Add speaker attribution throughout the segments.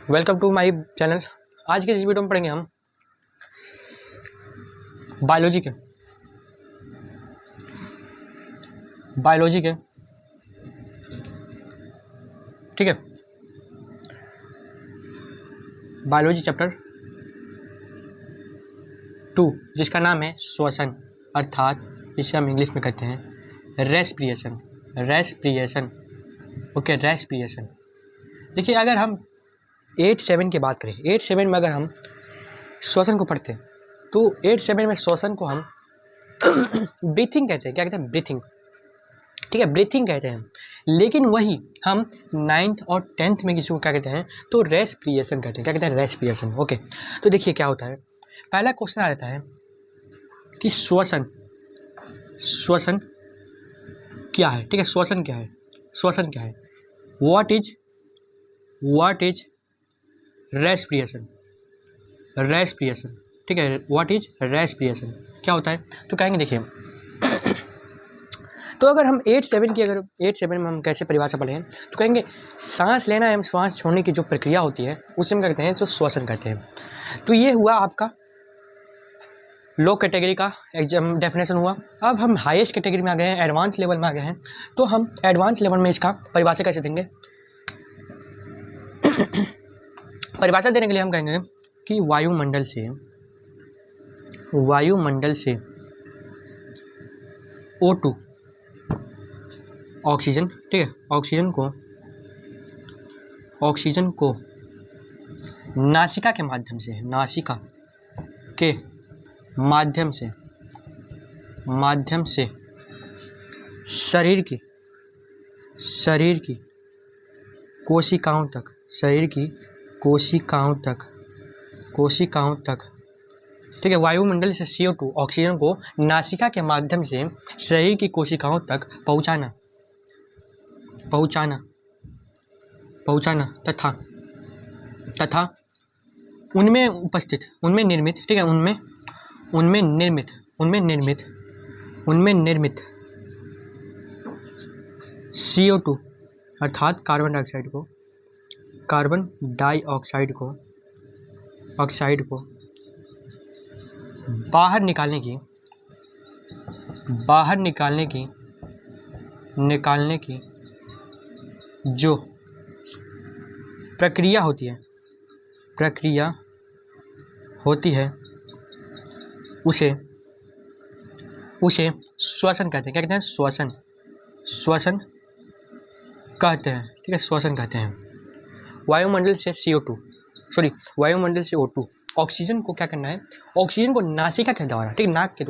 Speaker 1: Welcome to my channel. आज के इस वीडियो में पढ़ेंगे हम बायोलॉजी के ठीक है, बायोलॉजी चैप्टर 2 जिसका नाम है श्वसन, अर्थात जिसे हम इंग्लिश में कहते हैं रेस्पिरेशन। Okay, respiration. देखिए, अगर हम 8-7 की बात करें, 8-7 में अगर हम श्वसन को पढ़ते हैं तो 8-7 में श्वसन को हम ब्रीथिंग कहते हैं। क्या कहते हैं? ब्रीथिंग। ठीक है, ब्रीथिंग कहते हैं। लेकिन वही हम 9th और 10th में किसी को क्या कहते हैं तो रेस्पिरेशन कहते हैं। क्या कहते हैं? रेस्पिरेशन। ओके, तो देखिए क्या होता है। पहला क्वेश्चन आ जाता है कि श्वसन क्या है। ठीक है, श्वसन क्या है? What is respiration. ठीक है, व्हाट इज रेस्पिरेशन क्या होता है? तो कहेंगे, देखिए तो अगर हम 8-7 में हम कैसे परिभाषा पढ़े हैं तो कहेंगे सांस लेना एवं श्वास छोड़ने की जो प्रक्रिया होती है उसे हम कहते हैं तो श्वसन कहते हैं। तो ये हुआ आपका लो कैटेगरी का एग्जाम डेफिनेशन हुआ। अब हम हाईएस्ट कैटेगरी में आ गए हैं, एडवांस लेवल में आ गए हैं। तो हम एडवांस लेवल में इसका परिभाषा कैसे देंगे? परिभाषा देने के लिए हम कहेंगे कि वायुमंडल से O2 ऑक्सीजन, ठीक है, ऑक्सीजन को नासिका के माध्यम से शरीर की कोशिकाओं तक, ठीक है, वायुमंडल से CO2 ऑक्सीजन को नासिका के माध्यम से शरीर की कोशिकाओं तक पहुंचाना तथा उनमें निर्मित, ठीक है, उनमें निर्मित CO2 अर्थात कार्बन डाइऑक्साइड को बाहर निकालने की जो प्रक्रिया होती है उसे श्वसन कहते हैं। क्या कहते हैं? श्वसन कहते हैं। ठीक है, श्वसन कहते हैं। वायुमंडल से O2 ऑक्सीजन को क्या करना है? ऑक्सीजन को नासिका के द्वारा, ठीक है, नाक के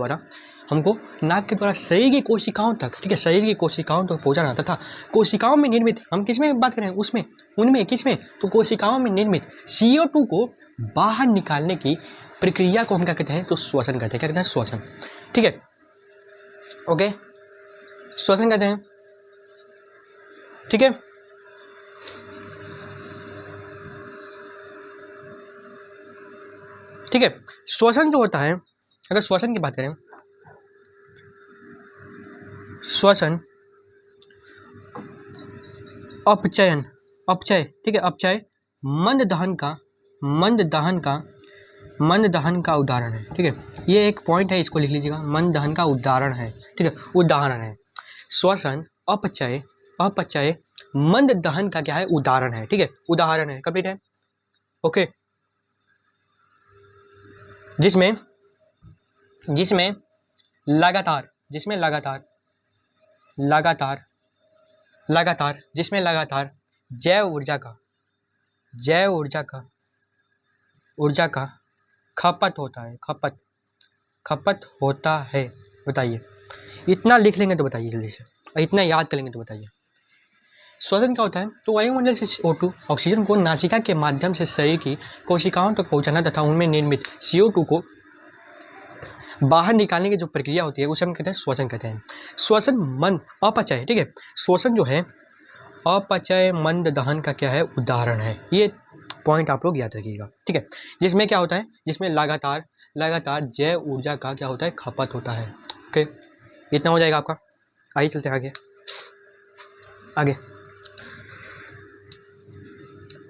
Speaker 1: द्वारा शरीर की कोशिकाओं तक, ठीक है, शरीर की कोशिकाओं तक पहुंचाना तथा कोशिकाओं में निर्मित, हम किस में बात करें? उनमें किसमें? तो कोशिकाओं में निर्मित CO2 को बाहर निकालने की प्रक्रिया को हम क्या कहते हैं? तो श्वसन कहते हैं। क्या कहते हैं? श्वसन। ठीक है, ओके, श्वसन कहते हैं। ठीक है, ठीक है, श्वसन जो होता है, अगर श्वसन की बात करें, श्वसन अपचय, ठीक है, अपचय मंद दहन का उदाहरण है। ठीक है, ये एक पॉइंट है, इसको लिख लीजिएगा। मंद दहन का उदाहरण है। ठीक है, उदाहरण है। श्वसन अपचय मंद दहन का क्या है? उदाहरण है। ठीक है, उदाहरण है, कंप्लीट है। ओके, जिसमें लगातार जैव ऊर्जा का खपत होता है। बताइए, इतना लिख लेंगे तो बताइए जल्दी से, इतना याद कर लेंगे तो बताइए। श्वसन क्या होता है? तो वायुमंडल से O2 ऑक्सीजन को नासिका के माध्यम से शरीर की कोशिकाओं तक पहुंचाना तथा उनमें निर्मित CO2 को बाहर निकालने की जो प्रक्रिया होती है उसे हम कहते हैं श्वसन कहते हैं। श्वसन मंद अपचय, ठीक है, श्वसन जो है अपचय मंद दहन का क्या है? उदाहरण है। ये पॉइंट आप लोग याद रखिएगा। ठीक है, जिसमें क्या होता है? जिसमें लगातार जैव ऊर्जा का क्या होता है? खपत होता है। ओके, इतना हो जाएगा आपका। आइए चलते हैं आगे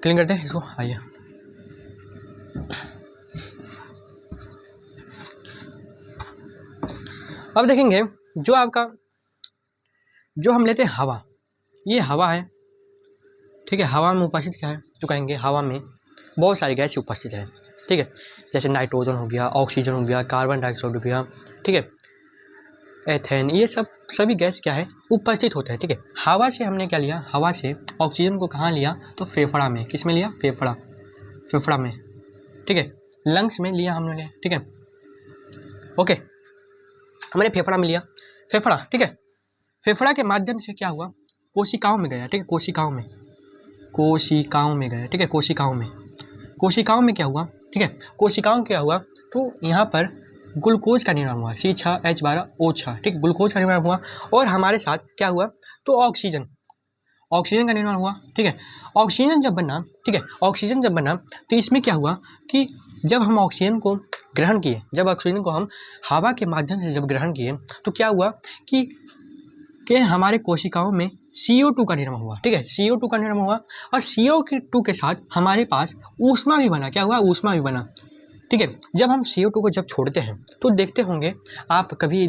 Speaker 1: क्लीन करते हैं इसको। आइए, अब देखेंगे जो आपका जो हम लेते हैं हवा, ये हवा है, ठीक है। हवा में उपस्थित क्या है, तो कहेंगे हवा में बहुत सारी गैस उपस्थित है, ठीक है। जैसे नाइट्रोजन हो गया, ऑक्सीजन हो गया, कार्बन डाइऑक्साइड हो गया, ठीक है, एथेन, ये सब सभी गैस क्या है, उपस्थित होते हैं, ठीक है। हवा से हमने क्या लिया, हवा से ऑक्सीजन को कहाँ लिया, तो फेफड़ा में, किस में लिया, फेफड़ा में, ठीक है, लंग्स में लिया हमने लिया, ठीक है, ओके, हमने फेफड़ा में लिया, फेफड़ा, ठीक है। फेफड़ा के माध्यम से क्या हुआ, कोशिकाओं में गया, ठीक है, कोशिकाओं में गया, ठीक है, कोशिकाओं में क्या हुआ, ठीक है, कोशिकाओं क्या हुआ, तो यहाँ पर ग्लूकोज का निर्माण हुआ, C6H12O6, ठीक, ग्लूकोज का निर्माण हुआ, और हमारे साथ क्या हुआ, तो ऑक्सीजन का निर्माण हुआ, ठीक है। ऑक्सीजन जब बना, ठीक है, ऑक्सीजन जब बना तो इसमें क्या हुआ कि जब हम ऑक्सीजन को ग्रहण किए, जब ऑक्सीजन को हम हवा के माध्यम से जब ग्रहण किए, तो क्या हुआ कि हमारे कोशिकाओं में CO2 का निर्माण हुआ, ठीक है, CO2 का निर्माण हुआ, और CO2 के साथ हमारे पास ऊष्मा भी बना, क्या हुआ, ऊष्मा भी बना, ठीक है। जब हम CO2 को जब छोड़ते हैं तो देखते होंगे आप, कभी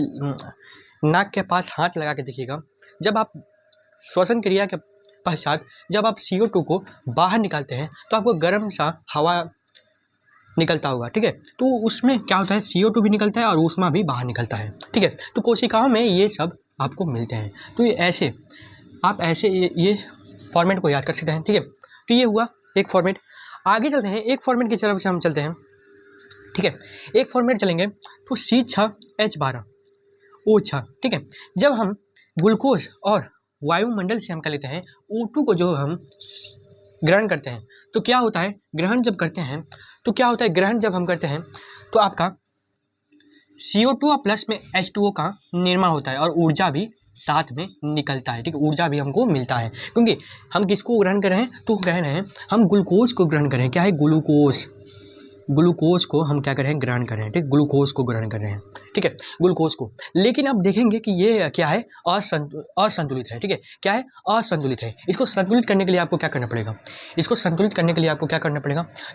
Speaker 1: नाक के पास हाथ लगा के देखिएगा, जब आप श्वसन क्रिया के पश्चात जब आप CO2 को बाहर निकालते हैं तो आपको गर्म सा हवा निकलता होगा, ठीक है। तो उसमें क्या होता है, CO2 भी निकलता है और ऊष्मा भी बाहर निकलता है, ठीक है। तो कोशिकाओं में ये सब आपको मिलते हैं। तो ये ऐसे आप ऐसे ये फॉर्मेट को याद कर सकते हैं, ठीक है। तो ये हुआ एक फॉर्मेट। आगे चलते हैं, एक फॉर्मेट की तरफ से हम चलते हैं, ठीक है। एक फॉर्मेट चलेंगे तो C6H12O6, ठीक है। जब हम ग्लूकोज और वायुमंडल से हम क्या लेते हैं, O2 को जो हम ग्रहण करते हैं, तो क्या होता है, ग्रहण जब हम करते हैं तो आपका CO2 प्लस में H2O का निर्माण होता है, और ऊर्जा भी साथ में निकलता है, ठीक है, ऊर्जा भी हमको मिलता है, क्योंकि हम किसको ग्रहण कर रहे हैं, तो कह रहे हैं हम ग्लूकोज को ग्रहण कर रहे हैं, क्या है, ग्लूकोज को हम क्या कर रहे हैं, ग्रहण कर रहे हैं, ठीक, ग्लूकोज को ग्रहण कर रहे हैं, ठीक है, ग्लूकोज को। लेकिन अब देखेंगे कि ये क्या है, असंतुलित है, ठीक है, क्या है, असंतुलित है। इसको संतुलित करने के लिए आपको क्या करना पड़ेगा,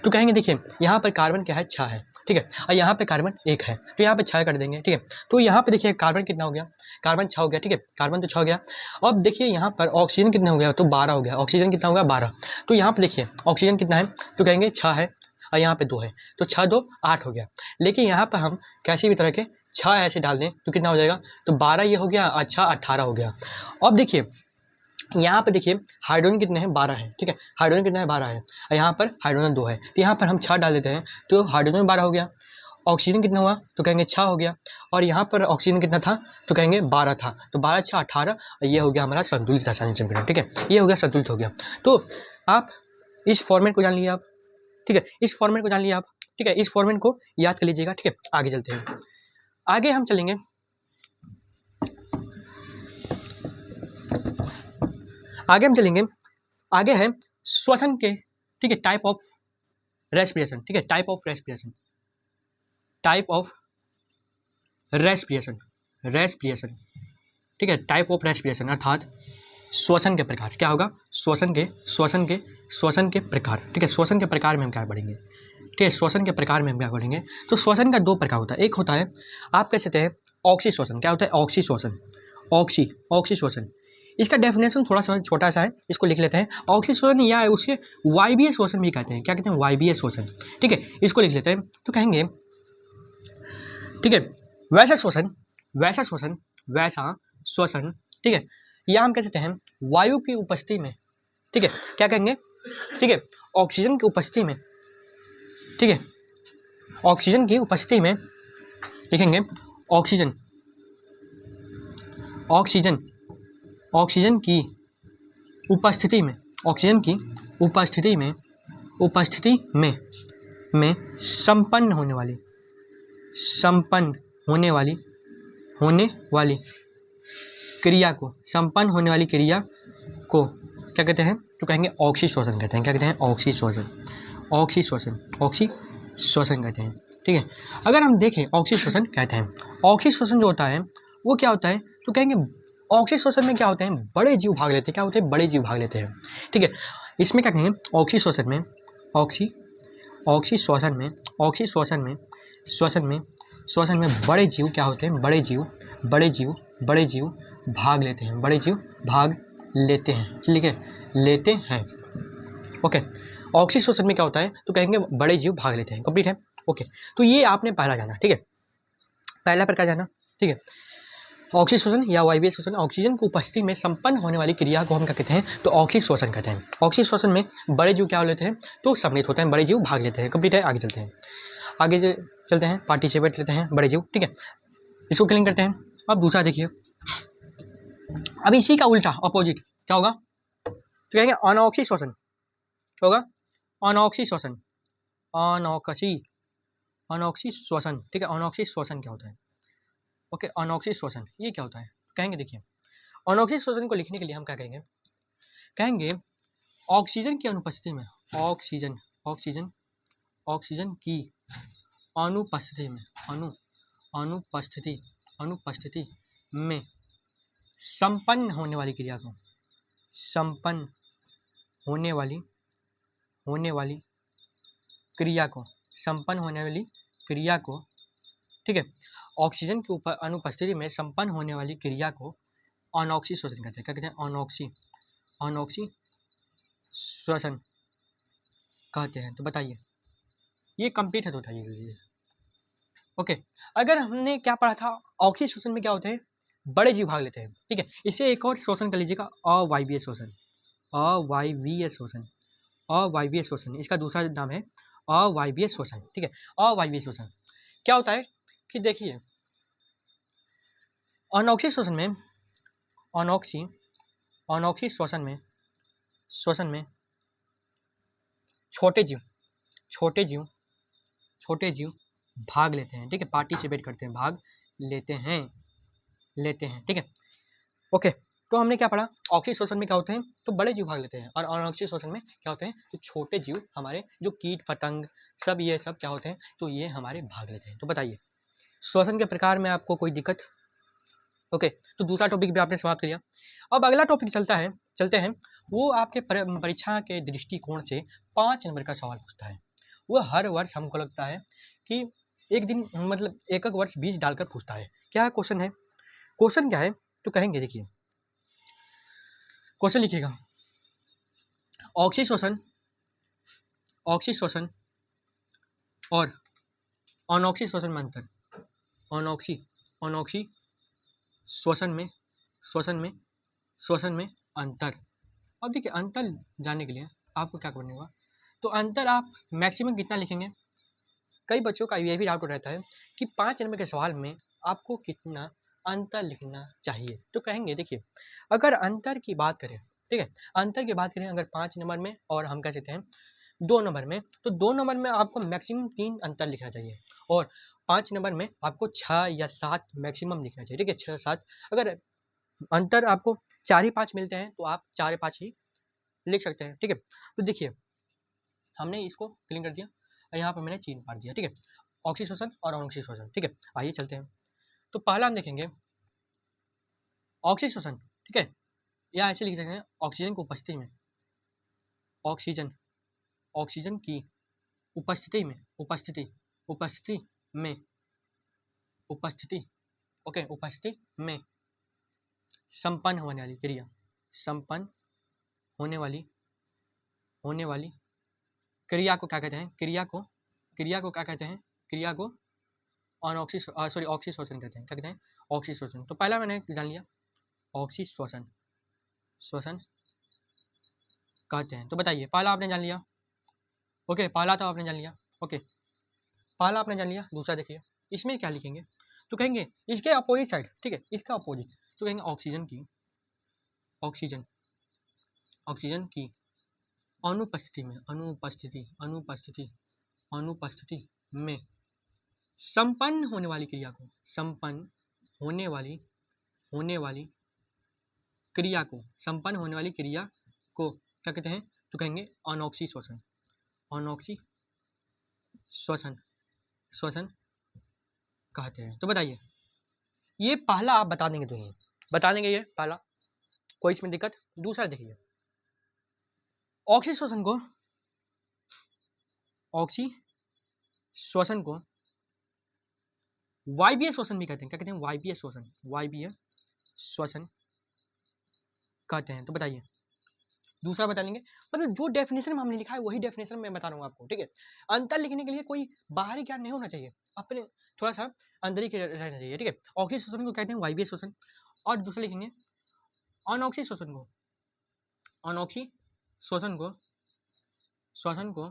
Speaker 1: तो कहेंगे देखिए यहाँ पर कार्बन क्या है, 6 है, ठीक है, और यहाँ पे कार्बन 1 है, तो यहाँ पे 6 कर देंगे, ठीक है। तो यहाँ पे देखिए कार्बन कितना हो गया, कार्बन 6 हो गया, ठीक है, कार्बन तो 6 हो गया। अब देखिए यहाँ पर ऑक्सीजन कितना हो गया, तो 12 हो गया, ऑक्सीजन कितना होगा, 12। तो यहाँ पे देखिए ऑक्सीजन कितना है, तो कहेंगे 6 है, और यहाँ पे 2 है, तो 6 2 8 हो गया। लेकिन यहाँ पर हम कैसे भी तरह के 6 ऐसे डाल दें तो कितना हो जाएगा, तो 12 ये हो गया, अच्छा 18 हो गया। अब देखिए यहाँ पे देखिए हाइड्रोजन कितने हैं, 12 है, ठीक है, हाइड्रोजन कितना है, 12 है, और यहाँ पर हाइड्रोजन 2 है, तो यहाँ पर हम 6 डाल देते हैं तो हाइड्रोजन 12 हो गया। ऑक्सीजन कितना हुआ, तो कहेंगे 6 हो गया, और यहाँ पर ऑक्सीजन कितना था, तो कहेंगे 12 था, तो 12 6 18, और ये हो गया हमारा संतुलित रासायनिक समीकरण, ठीक है, ये हो गया संतुलित हो गया। तो आप इस फॉर्मेट को जान लिया आप, ठीक है, इस फॉर्मेट को जान लिया आप, ठीक है, इस फॉर्मेट को याद कर लीजिएगा, ठीक है। आगे चलते हैं, आगे हम चलेंगे, आगे है श्वसन के, ठीक है, टाइप ऑफ रेस्पिरेशन, ठीक है, टाइप ऑफ रेस्पिरेशन, ठीक है, टाइप ऑफ रेस्पिरेशन अर्थात श्वसन के प्रकार। क्या होगा, श्वसन के प्रकार, ठीक है, श्वसन के प्रकार में हम क्या पढ़ेंगे, ठीक है, श्वसन के प्रकार में हम क्या पढ़ेंगे। तो श्वसन का 2 प्रकार होता है, एक होता है आप कह सकते हैं ऑक्सी श्वसन। क्या होता है, ऑक्सी श्वसन। इसका डेफिनेशन थोड़ा सा छोटा सा है, इसको लिख लेते हैं। ऑक्सी श्वसन या उसके वायवीय श्वसन भी कहते हैं, क्या कहते हैं, वायवीय श्वसन, ठीक है, इसको लिख लेते हैं। तो कहेंगे, ठीक है, वैसा श्वसन, ठीक है, या हम कह सकते हैं वायु की उपस्थिति में, ठीक है, क्या कहेंगे, ठीक है, ऑक्सीजन की उपस्थिति में, ठीक है, ऑक्सीजन की उपस्थिति में लिखेंगे ऑक्सीजन की उपस्थिति में संपन्न होने वाली क्रिया को क्या कहते हैं, तो कहेंगे ऑक्सी श्वसन कहते हैं। क्या कहते हैं, ऑक्सी श्वसन कहते हैं, ठीक है। अगर हम देखें ऑक्सी श्वसन कहते हैं, ऑक्सी श्वसन जो होता है वो क्या होता है, तो कहेंगे ऑक्सी श्वसन में क्या होते हैं, बड़े जीव भाग लेते हैं। क्या होते हैं, बड़े जीव भाग लेते हैं, ठीक है। इसमें क्या कहेंगे, ऑक्सी श्वसन में श्वसन में बड़े जीव क्या होते हैं, बड़े जीव भाग लेते हैं, बड़े जीव भाग लेते हैं, ठीक है, लेते हैं। ओके, ऑक्सीजन श्वसन में क्या होता है, तो कहेंगे बड़े जीव भाग लेते हैं। कंप्लीट है। ओके, तो ये आपने पहला जाना, ठीक है, पहला प्रकार जाना, ठीक है। ऑक्सीजन श्वसन या वायवीय श्वसन, ऑक्सीजन की उपस्थिति में संपन्न होने वाली क्रिया को हम क्या कहते हैं, तो ऑक्सीजन श्वसन कहते हैं। ऑक्सीजन श्वसन में बड़े जीव क्या लेते हैं, तो सम्मिलित होते हैं, बड़े जीव भाग लेते हैं। कंप्लीट है, आगे चलते हैं, आगे चलते हैं, पार्टिसिपेट लेते हैं बड़े जीव, ठीक है, इसको क्लीन करते हैं। अब दूसरा देखिए, अब इसी का उल्टा अपोजिट क्या होगा, तो कहेंगे अनऑक्सी श्वसन, क्या होगा, अनऑक्सी श्वसन, अनऑक्सी श्वसन, ठीक है। अनऑक्सी श्वसन क्या होता है, ओके, अनऑक्सी श्वसन ये क्या होता है, कहेंगे देखिए, अनऑक्सी श्वसन को लिखने के लिए हम क्या कहेंगे, कहेंगे ऑक्सीजन की अनुपस्थिति में, ऑक्सीजन की अनुपस्थिति में, अनुपस्थिति में संपन्न होने वाली क्रिया को, संपन्न होने वाली क्रिया को, ठीक है, ऑक्सीजन के ऊपर अनुपस्थिति में संपन्न होने वाली क्रिया को अनऑक्सी श्वसन कहते हैं। क्या कहते हैं, अनऑक्सी श्वसन कहते हैं। तो बताइए, ये कंप्लीट है तो बताइए। ओके, अगर हमने क्या पढ़ा था, ऑक्सी श्वसन में क्या होते हैं, बड़े जीव भाग लेते हैं, ठीक है। इसे एक और श्वसन कर लीजिएगा, अवायवीय श्वसन, अवायवीय श्वसन, इसका दूसरा नाम है अवायवीय श्वसन, ठीक है। अवायवीय श्वसन क्या होता है कि देखिए, अनऑक्सी श्वसन में, अनऑक्सी श्वसन में छोटे जीव भाग लेते हैं, ठीक है, पार्टिसिपेट करते हैं, भाग लेते हैं, ठीक है। ओके, तो हमने क्या पढ़ा, ऑक्सी श्वसन में क्या होते हैं, तो बड़े जीव भाग लेते हैं, और अनऑक्सी श्वसन में क्या होते हैं, तो छोटे जीव हमारे जो कीट पतंग सब, ये सब क्या होते हैं, तो ये हमारे भाग लेते हैं। तो बताइए, श्वसन के प्रकार में आपको कोई दिक्कत, ओके, तो दूसरा टॉपिक भी आपने समाप्त किया। अब अगला टॉपिक चलते हैं, वो आपके परीक्षा के दृष्टिकोण से 5 नंबर का सवाल पूछता है। वो हर वर्ष हमको लगता है कि एक दिन, मतलब एक वर्ष बीज डालकर पूछता है। क्या क्वेश्चन है, क्वेश्चन क्या है, तो कहेंगे देखिए, क्वेश्चन लिखिएगा, ऑक्सी श्वसन और अनऑक्सी श्वसन में अंतर, अनऑक्सी श्वसन में अंतर। अब देखिए, अंतर जानने के लिए आपको क्या करना होगा, तो अंतर आप मैक्सिमम कितना लिखेंगे। कई बच्चों का ये भी डाउट रहता है कि 5 नंबर के सवाल में आपको कितना अंतर लिखना चाहिए। तो कहेंगे देखिए, अगर अंतर की बात करें, ठीक है, अंतर की बात करें अगर 5 नंबर में, और हम कह सकते हैं 2 नंबर में, तो 2 नंबर में आपको मैक्सिमम 3 अंतर लिखना चाहिए, और 5 नंबर में आपको 6 या 7 मैक्सिमम लिखना चाहिए, ठीक है, 6-7। अगर अंतर आपको 4 ही 5 मिलते हैं तो आप 4 या 5 ही लिख सकते हैं, ठीक है। तो देखिए, हमने इसको क्लीन कर दिया, और यहाँ पर मैंने चिन्ह मार दिया, ठीक है, ऑक्सी श्वसन और अनऑक्सी श्वसन, ठीक है। आइए चलते हैं, तो पहला हम देखेंगे ऑक्सी श्वसन, ठीक है, या ऐसे लिख सकते हैं, ऑक्सीजन की उपस्थिति में, ऑक्सीजन की उपस्थिति में संपन्न होने वाली क्रिया, संपन्न होने वाली क्रिया को क्या कहते हैं, क्रिया को क्या कहते हैं, क्रिया को ऑक्सी श्वसन कहते हैं। क्या कहते हैं, ऑक्सी श्वसन। तो पहला मैंने जान लिया, ऑक्सी श्वसन कहते हैं। तो बताइए, पहला आपने जान लिया, ओके, पहला तो आपने जान लिया, ओके, पहला आपने जान लिया। दूसरा देखिए, इसमें क्या लिखेंगे, तो कहेंगे इसके अपोजिट साइड, ठीक है, इसका अपोजिट, तो कहेंगे ऑक्सीजन की अनुपस्थिति में संपन्न होने वाली क्रिया को, संपन्न होने वाली क्रिया को क्या कहते हैं, तो कहेंगे अनऑक्सी श्वसन कहते हैं। तो बताइए, ये पहला आप बता देंगे, तो ये बता देंगे, ये पहला, कोई इसमें दिक्कत। दूसरा देखिए, ऑक्सी श्वसन को वायवीय श्वसन भी कहते हैं, क्या कहते हैं? वायवीय श्वसन, वायवीय श्वसन कहते हैं। तो बताइए, दूसरा बता लेंगे, मतलब जो डेफिनेशन में हमने लिखा है वही डेफिनेशन मैं बता रहा हूँ आपको, ठीक है। अंतर लिखने के लिए कोई बाहरी ज्ञान नहीं होना चाहिए, अपने थोड़ा सा अंदर ही रहना चाहिए, ठीक है। ऑक्सीजन श्वसन को कहते हैं वायवीय श्वसन, और दूसरा लिखेंगे अनऑक्सी श्वसन को, अनऑक्सी श्वसन को, श्वसन को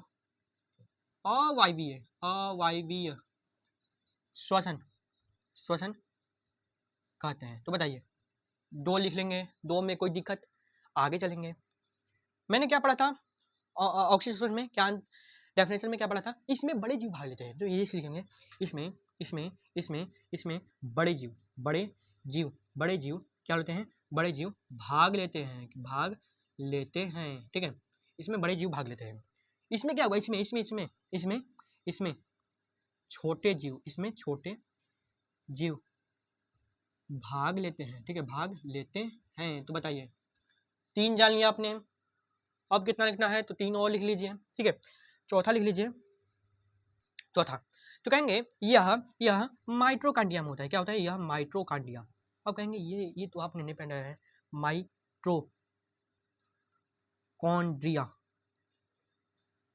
Speaker 1: अवायवीय, अवायवीय श्वसन, श्वसन कहते हैं। तो बताइए, दो लिख लेंगे, दो में कोई दिक्कत, आगे चलेंगे। मैंने क्या पढ़ा था ऑक्सीजन में, क्या डेफिनेशन में क्या पढ़ा था? इसमें बड़े जीव भाग लेते हैं, तो ये लिखेंगे, इसमें इसमें इसमें इसमें बड़े जीव, बड़े जीव, बड़े जीव क्या होते हैं? बड़े जीव भाग लेते हैं, भाग लेते हैं, ठीक है। इसमें बड़े जीव भाग लेते हैं। इसमें क्या होगा? इसमें इसमें इसमें इसमें इसमें छोटे जीव, इसमें छोटे जीव भाग लेते हैं, ठीक है, भाग लेते हैं। तो बताइए, 3 जान लिया आपने, अब कितना लिखना है? तो 3 और लिख लीजिए, ठीक है। चौथा लिख लीजिए, चौथा तो कहेंगे यह माइट्रोकांडियम होता है। क्या होता है? यह माइट्रोकांडिया। अब कहेंगे ये तो आपने नहीं पढ़ा है, माइट्रोकॉन्ड्रिया,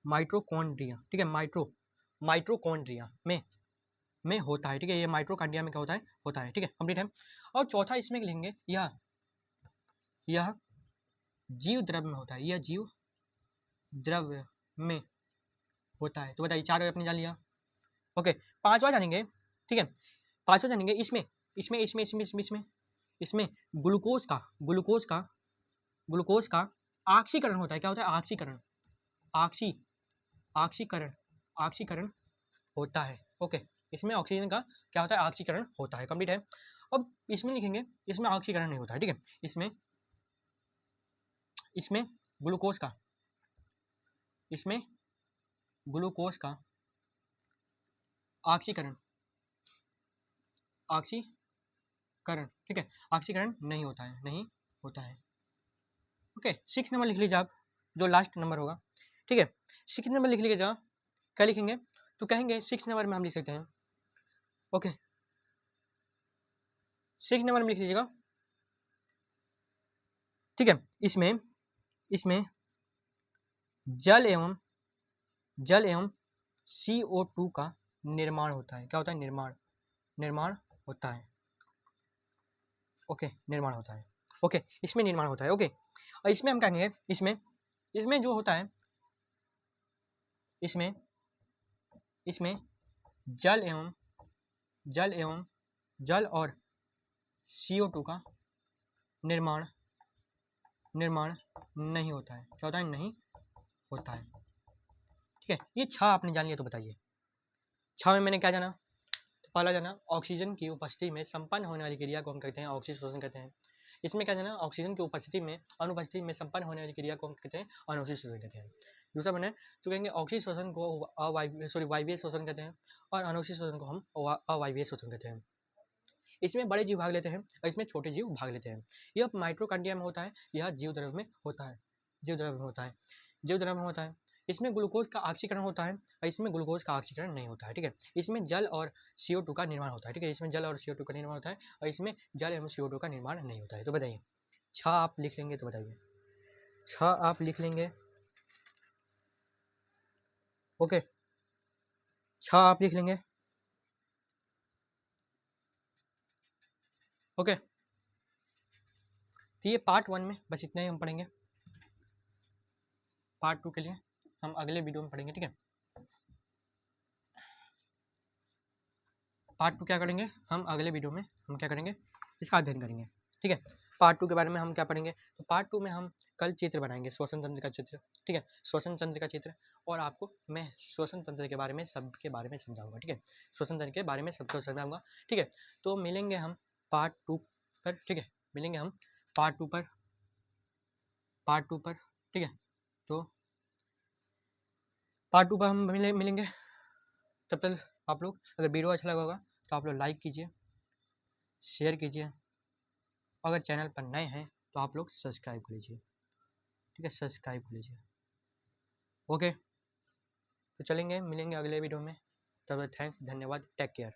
Speaker 1: माइट्रोकॉन्ड्रिया, ठीक है, माइट्रोकॉन्ड्रिया में होता है, ठीक है। ये माइट्रोकांडिया में क्या होता है? होता है, ठीक है, कंप्लीट है। और चौथा इसमें लिखेंगे, यह जीव द्रव्य में होता है, यह जीव द्रव्य में होता है। तो बताइए, 4 अपने जान लिया, ओके। 5वां जानेंगे, ठीक है, 5वां जानेंगे, इसमें इसमें इसमें इसमें इसमें इसमें इसमें ग्लूकोज का ऑक्सीकरण होता है। क्या होता है? ऑक्सीकरण, ऑक्सीकरण होता है, ओके। इसमें ऑक्सीजन का क्या होता है? ऑक्सीकरण होता है, कंप्लीट है। अब इसमें लिखेंगे, इसमें ऑक्सीकरण नहीं होता है, ठीक है। इसमें ग्लूकोज का, इसमें ग्लूकोज का ऑक्सीकरण, ठीक है, ऑक्सीकरण नहीं होता है, नहीं होता है, ओके। 6 नंबर लिख लीजिए आप, जो लास्ट नंबर होगा, ठीक है। 6 नंबर लिख लीजिएगा, क्या लिखेंगे? तो कहेंगे 6 नंबर में हम लिख सकते हैं, ओके। 6 नंबर में लिख लीजिएगा, ठीक है। इसमें जल एवं CO2 का निर्माण होता है। क्या होता है? निर्माण होता है, ओके, निर्माण होता है, ओके। इसमें निर्माण होता है, ओके। और इसमें हम कहेंगे, इसमें जो होता है, इसमें जल और CO2 का निर्माण नहीं होता है। क्या होता है? नहीं होता है, ठीक है। ये 6 आपने जान लिया। तो बताइए, 6 में मैंने क्या जाना? तो पहला जाना, ऑक्सीजन की उपस्थिति में संपन्न होने वाली क्रिया को हम कहते हैं ऑक्सीजन श्वसन कहते हैं। इसमें क्या जाना? ऑक्सीजन की उपस्थिति में, अनुपस्थिति में संपन्न होने वाली क्रिया को हम कहते हैं अनॉक्सीजन श्वसन कहते हैं। दूसरा बने, तो कहेंगे ऑक्सीजन श्वसन को वायवीय श्वसन कहते हैं, और अनॉक्सीजन श्वसन को हम अवायवीय श्वसन कहते हैं। इसमें बड़े जीव भाग लेते हैं और इसमें छोटे जीव भाग लेते हैं। यह माइट्रोकांडिया में होता है, यह जीव द्रव्य में होता है, जीव द्रव्य में होता है। इसमें ग्लूकोज का ऑक्सीकरण होता है और इसमें ग्लूकोज का ऑक्सीकरण नहीं होता है, ठीक है। इसमें जल और CO2 का निर्माण होता है, ठीक है। इसमें जल और CO2 का निर्माण होता है और इसमें जल एवं CO2 का निर्माण नहीं होता है। तो बताइए, 6 आप लिख लेंगे, तो बताइए, 6 आप लिख लेंगे, ओके, 6 आप लिख लेंगे, ओके। तो ये पार्ट 1 में बस इतना ही हम पढ़ेंगे। पार्ट 2 के लिए हम अगले वीडियो में पढ़ेंगे, ठीक है। पार्ट 2 क्या करेंगे हम अगले वीडियो में, हम क्या करेंगे? इसका अध्ययन करेंगे, ठीक है। पार्ट 2 के बारे में हम क्या पढ़ेंगे? तो पार्ट 2 में हम कल चित्र बनाएंगे, श्वसन तंत्र का चित्र, ठीक है, श्वसन तंत्र का चित्र। और आपको मैं श्वसन तंत्र के बारे में, सबके बारे में समझाऊंगा, ठीक है, श्वसन तंत्र के बारे में सबको समझाऊंगा, ठीक है। तो मिलेंगे हम पार्ट 2 पर, ठीक है, मिलेंगे हम पार्ट 2 पर, ठीक है। तो पार्ट 2 पर हम मिलेंगे। तब तक आप लोग, अगर वीडियो अच्छा लगा होगा तो आप लोग लाइक कीजिए, शेयर कीजिए, अगर चैनल पर नए हैं तो आप लोग सब्सक्राइब कर लीजिए, ठीक है, सब्सक्राइब कर लीजिए, ओके। तो चलेंगे, मिलेंगे अगले वीडियो में, तब तक थैंक्स, धन्यवाद, टेक केयर।